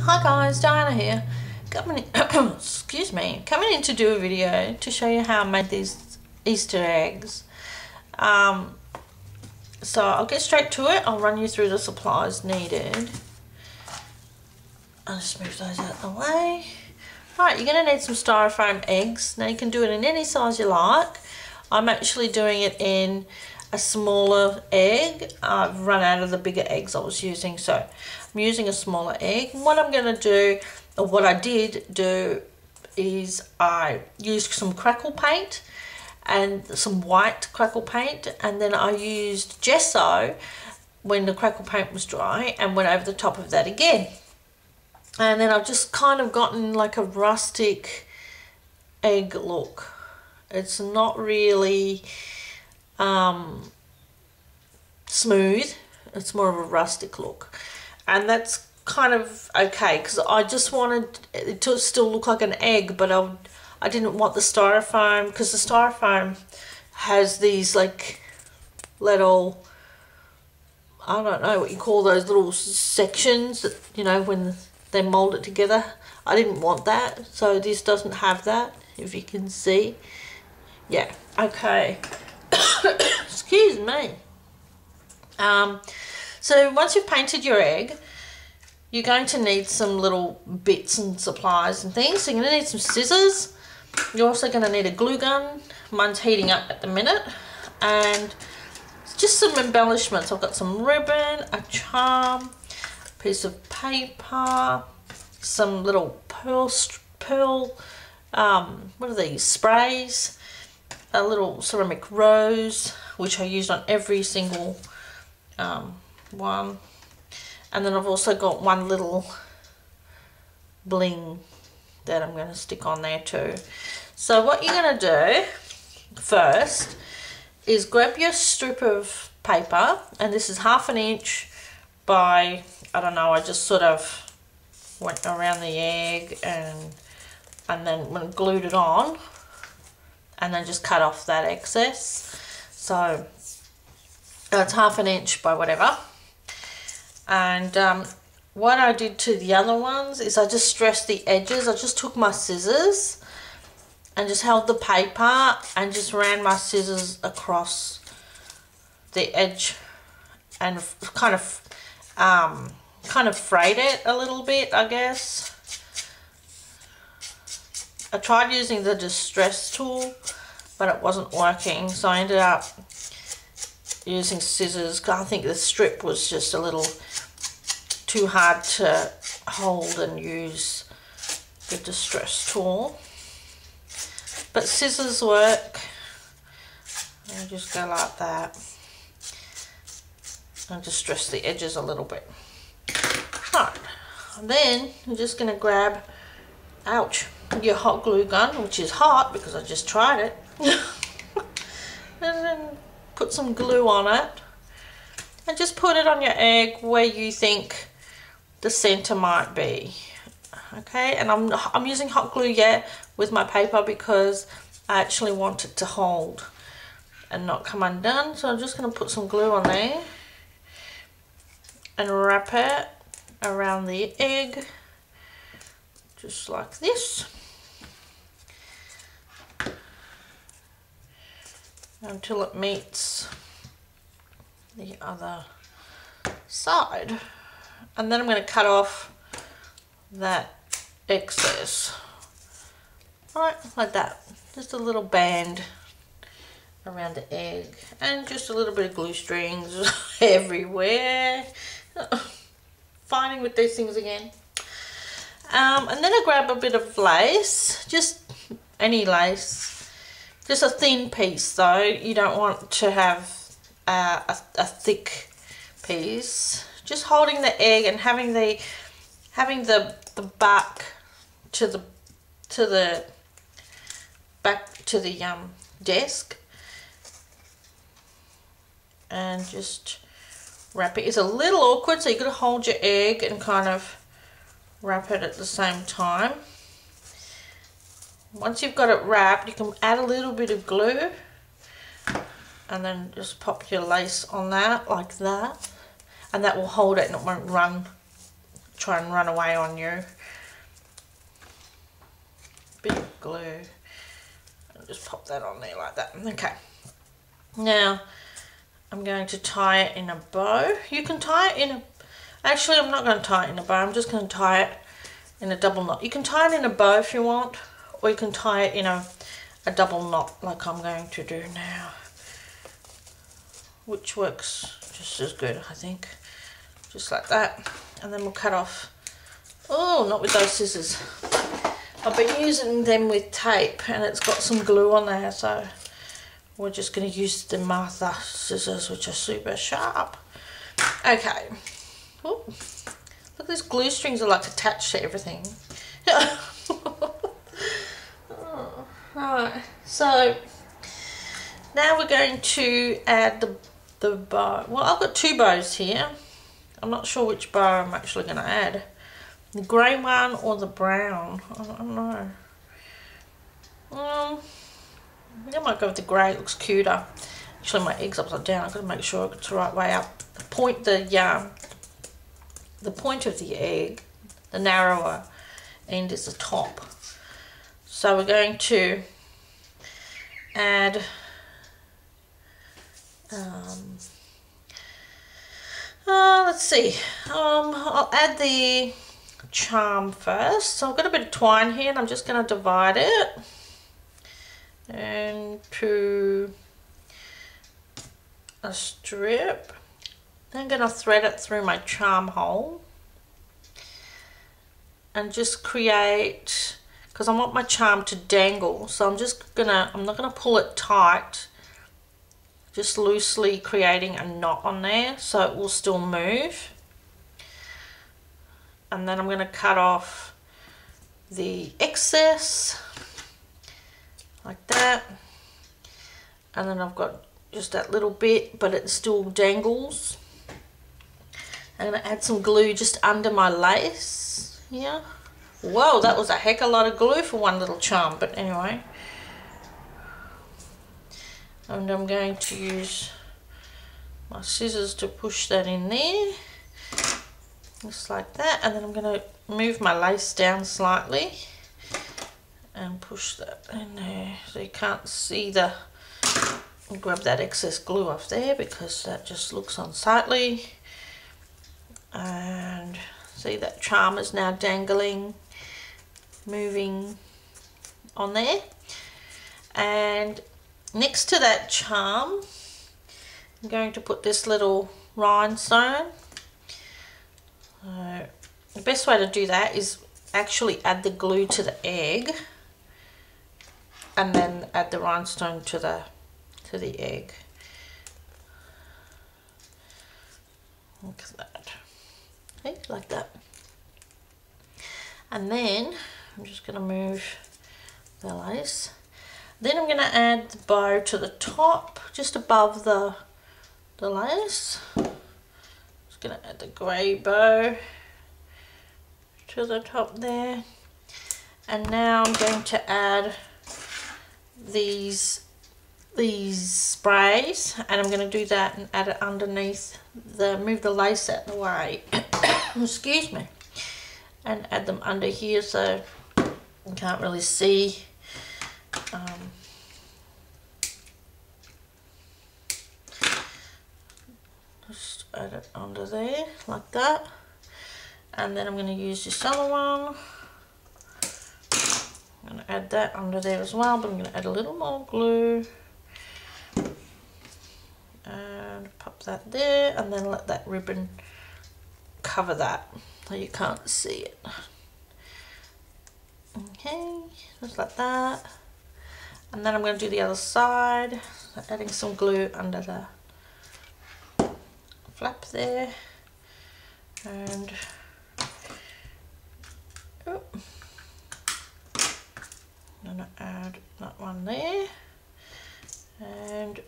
Hi guys, Diana here. Excuse me, coming in to do a video to show you how I made these Easter eggs. So I'll get straight to it. I'll run you through the supplies needed. I'll just move those out of the way. Right, you're going to need some styrofoam eggs. Now you can do it in any size you like. I'm actually doing it in a smaller egg. I've run out of the bigger eggs I was using, so I'm using a smaller egg. And what I'm going to do, or what I did do, is I used some crackle paint and some white crackle paint, and then I used gesso when the crackle paint was dry and went over the top of that again. And then I've just kind of gotten like a rustic egg look. It's not really smooth, it's more of a rustic look, and that's kind of okay because I just wanted it to still look like an egg, but I didn't want the styrofoam, because the styrofoam has these like little, I don't know what you call those little sections that, you know, when they mold it together. I didn't want that, so this doesn't have that, if you can see. Yeah, okay. Excuse me. So once you've painted your egg, you're going to need some little bits and supplies and things. So you're going to need some scissors. You're also going to need a glue gun. Mine's heating up at the minute. And just some embellishments. I've got some ribbon, a charm, a piece of paper, some little pearl, what are these, sprays, a little ceramic rose, which I used on every single one. And then I've also got one little bling that I'm going to stick on there too. So what you're going to do first is grab your strip of paper, and this is 1/2 inch by, I don't know, I just sort of went around the egg and then when glued it on, and then just cut off that excess. So it's 1/2 inch by whatever. And what I did to the other ones is I just stressed the edges. I just took my scissors and just held the paper and just ran my scissors across the edge and kind of frayed it a little bit, I guess. I tried using the distress tool, but it wasn't working, so I ended up using scissors. I think the strip was just a little too hard to hold and use the distress tool, but scissors work. I'll just go like that and distress the edges a little bit. Right, and then you're just going to grab, ouch, your hot glue gun, which is hot because I just tried it, and then put some glue on it and just put it on your egg where you think the center might be. Okay, and I'm using hot glue with my paper because I actually want it to hold and not come undone. So I'm just going to put some glue on there and wrap it around the egg just like this until it meets the other side. And then I'm going to cut off that excess, right, like that. Just a little band around the egg, and just a little bit of glue strings everywhere. Fighting with these things again. And then I grab a bit of lace, just any lace, just a thin piece though. You don't want to have a thick piece. Just holding the egg and having the back to the desk, and just wrap it. It's a little awkward, so you've got to hold your egg and kind of wrap it at the same time. Once you've got it wrapped, you can add a little bit of glue and then just pop your lace on that like that, and that will hold it and it won't run try and run away on you. Bit of glue. And just pop that on there like that. Okay. Now, I'm going to tie it in a bow. You can tie it in a... Actually, I'm not going to tie it in a bow. I'm just going to tie it in a double knot. You can tie it in a bow if you want, or you can tie it in a double knot like I'm going to do now, which works just as good, I think. Just like that. And then we'll cut off. Oh, not with those scissors. I've been using them with tape and it's got some glue on there, so we're just going to use the Martha scissors, which are super sharp. Okay. Ooh. Look, these glue strings are like attached to everything. Oh, right, so now we're going to add the bow. Well, I've got two bows here. I'm not sure which bow I'm actually going to add. The grey one or the brown. I don't know. I might go with the grey. It looks cuter. Actually, my egg's upside down. I've got to make sure it's the right way up. The point of the egg, the narrower end, is the top. So we're going to add let's see, I'll add the charm first. So I've got a bit of twine here and I'm just going to divide it into a strip. I'm going to thread it through my charm hole and just create, because I want my charm to dangle, so I'm not going to pull it tight, just loosely creating a knot on there so it will still move. And then I'm going to cut off the excess like that, and then I've got just that little bit, but it still dangles. I'm going to add some glue just under my lace here. Whoa, that was a heck of a lot of glue for one little charm, but anyway. And I'm going to use my scissors to push that in there, just like that. And then I'm going to move my lace down slightly and push that in there so you can't see the... Grab that excess glue off there because that just looks unsightly. And see, that charm is now dangling, moving on there. And next to that charm, I'm going to put this little rhinestone. The best way to do that is actually add the glue to the egg and then add the rhinestone to the egg. Look at that. Okay, like that. And then I'm just going to move the lace. Then I'm going to add the bow to the top, just above the lace. Just going to add the grey bow to the top there. And now I'm going to add these sprays, and I'm going to do that and add it underneath move the lace out the way excuse me, and add them under here so you can't really see. Just add it under there like that, and then I'm going to use this other one. I'm going to add that under there as well, but I'm going to add a little more glue and pop that there, and then let that ribbon cover that so you can't see it. Okay, just like that. And then I'm going to do the other side, so adding some glue under the flap there, and I'm going to add that one there, and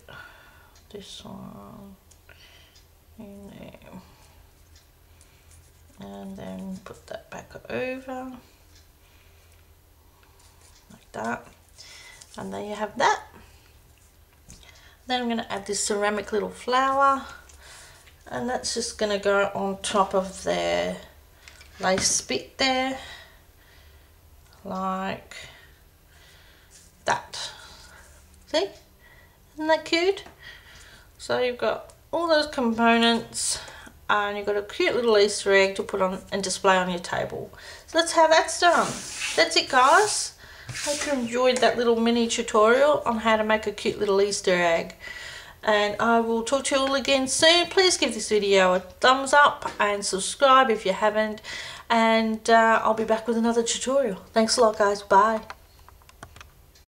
this one in there, and then put that back over like that, and there you have that. Then I'm going to add this ceramic little flower, and that's just going to go on top of their lace bit there, like that. See? Isn't that cute? So you've got all those components and you've got a cute little Easter egg to put on and display on your table. So that's how that's done. That's it, guys. Hope you enjoyed that little mini tutorial on how to make a cute little Easter egg. And I will talk to you all again soon. Please give this video a thumbs up and subscribe if you haven't. And I'll be back with another tutorial. Thanks a lot, guys. Bye.